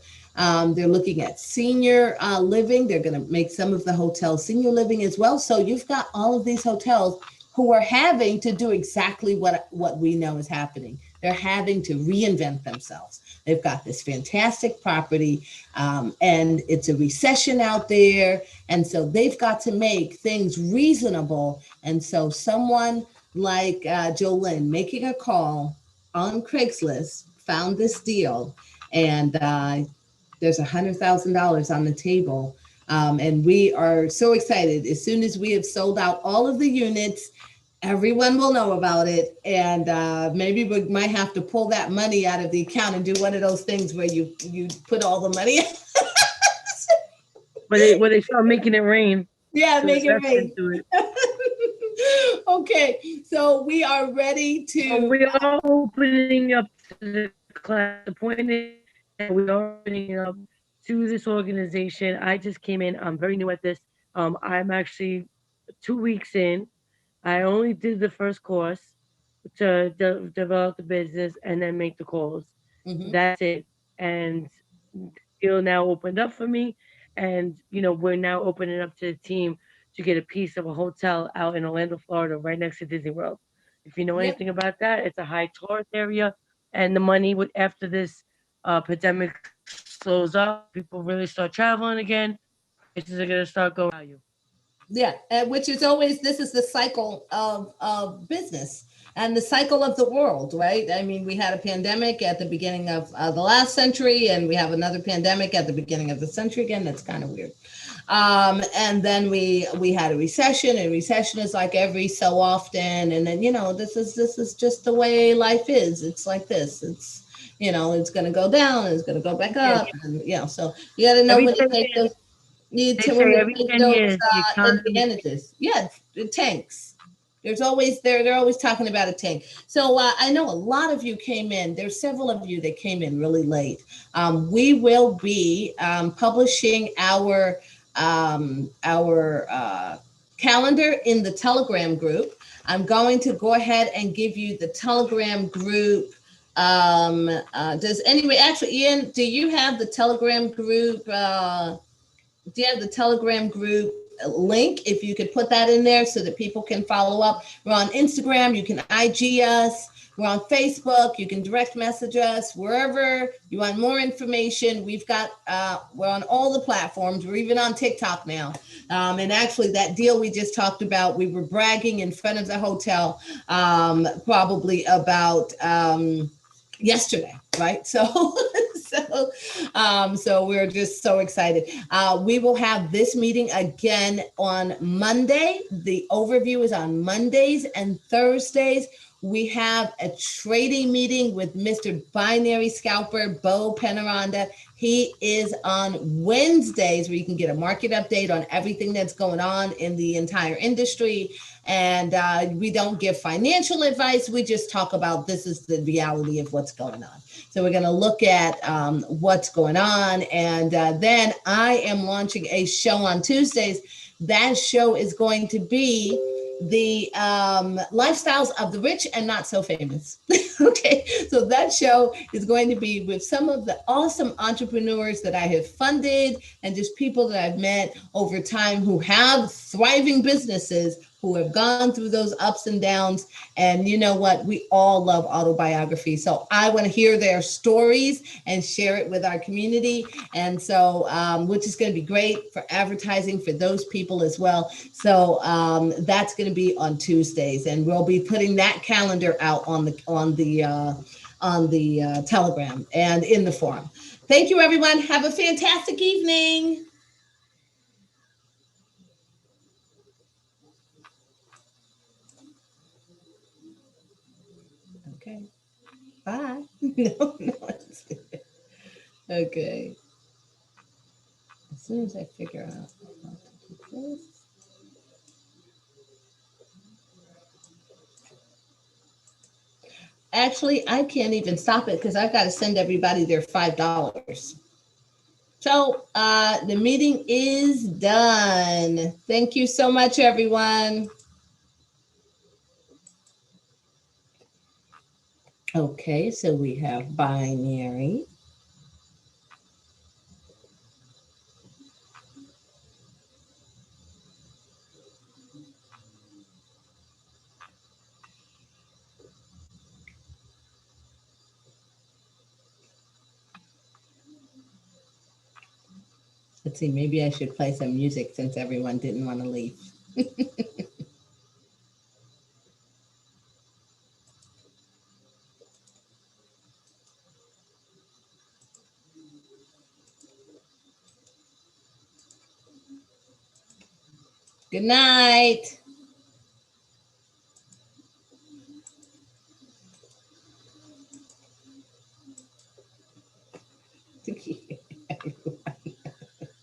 They're looking at senior living. They're going to make some of the hotels senior living as well. So you've got all of these hotels who are having to do exactly what we know is happening. They're having to reinvent themselves. They've got this fantastic property, and it's a recession out there. And so they've got to make things reasonable. And so someone like Jolene making a call on Craigslist found this deal, and there's $100,000 on the table. And we are so excited. As soon as we have sold out all of the units, everyone will know about it. And maybe we might have to pull that money out of the account and do one of those things where you put all the money. Where they start making it rain Yeah, to make it invest rain. into it. Okay, so we are ready Well, to. we are opening up to the class. The point is that we are opening up to this organization. I just came in. I'm very new at this. I'm actually 2 weeks in. I only did the first course to develop the business and then make the calls. Mhm. That's it. And the deal now opened up for me. And, we're now opening up to the team to get a piece of a hotel out in Orlando, Florida, right next to Disney World. If you know Yep. anything about that, it's a high tourist area. And the money would after this pandemic slows up, people really start traveling again, prices are gonna start going value. Yeah, which is always, this is the cycle of business and the cycle of the world, right? I mean, we had a pandemic at the beginning of the last century, and we have another pandemic at the beginning of the century again. That's kind of weird. And then we had a recession, and recession is like every so often. And then, this is just the way life is. It's like this. It's, it's going to go down and it's going to go back Yeah, up, and so you got to know every when to 10 take those. years, Need they to when say to every take 10 those years the economy. advantages. Yeah, it tanks. There's always they're always talking about a tank. So I know a lot of you came in. There's several of you that came in really late. We will be publishing our calendar in the Telegram group. I'm going to go ahead and give you the Telegram group. Does anyway? Actually, Ian, do you have the Telegram group? Do you have the Telegram group link? If you could put that in there so that people can follow up. We're on Instagram. You can IG us. We're on Facebook. You can direct message us wherever you want more information. We're on all the platforms. We're even on TikTok now. And actually, that deal we just talked about, we were bragging in front of the hotel probably about yesterday, right? So, so we're just so excited. We will have this meeting again on Monday. The overview is on Mondays and Thursdays. We have a trading meeting with Mr. Binary Scalper, Bo Penaranda. He is on Wednesdays, where you can get a market update on everything that's going on in the entire industry. And we don't give financial advice. We just talk about, this is the reality of what's going on. So we're going to look at what's going on. And then I am launching a show on Tuesdays. That show is going to be the lifestyles of the rich and not so famous. Okay, so that show is going to be with some of the awesome entrepreneurs that I have funded, and just people that I've met over time who have thriving businesses, who have gone through those ups and downs. And you know what? We all love autobiography. So I want to hear their stories and share it with our community. And so, which is going to be great for advertising for those people as well. So that's going to be on Tuesdays, and we'll be putting that calendar out on the Telegram and in the forum. Thank you, everyone. Have a fantastic evening. Okay. Bye. No, no. Okay. As soon as I figure out how to do this. Actually, I can't even stop it because I've got to send everybody their $5. So the meeting is done. Thank you so much, everyone. Okay, so we have binary. Let's see, maybe I should play some music since everyone didn't want to leave. Good night.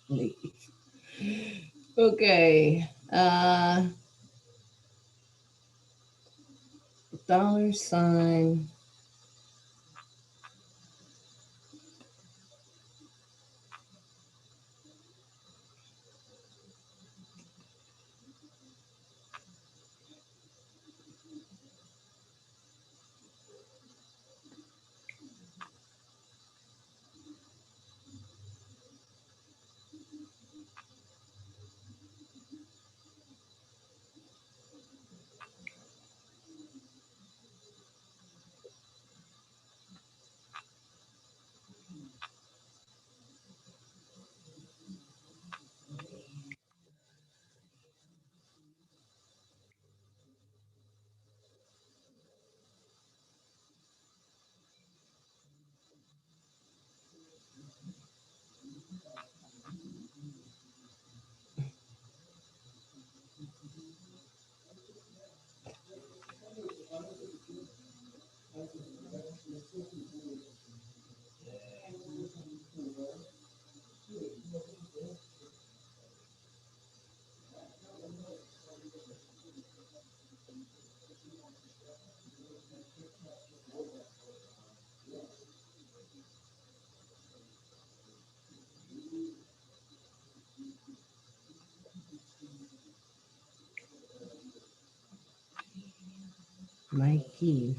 Leave. Okay. $. Mikey.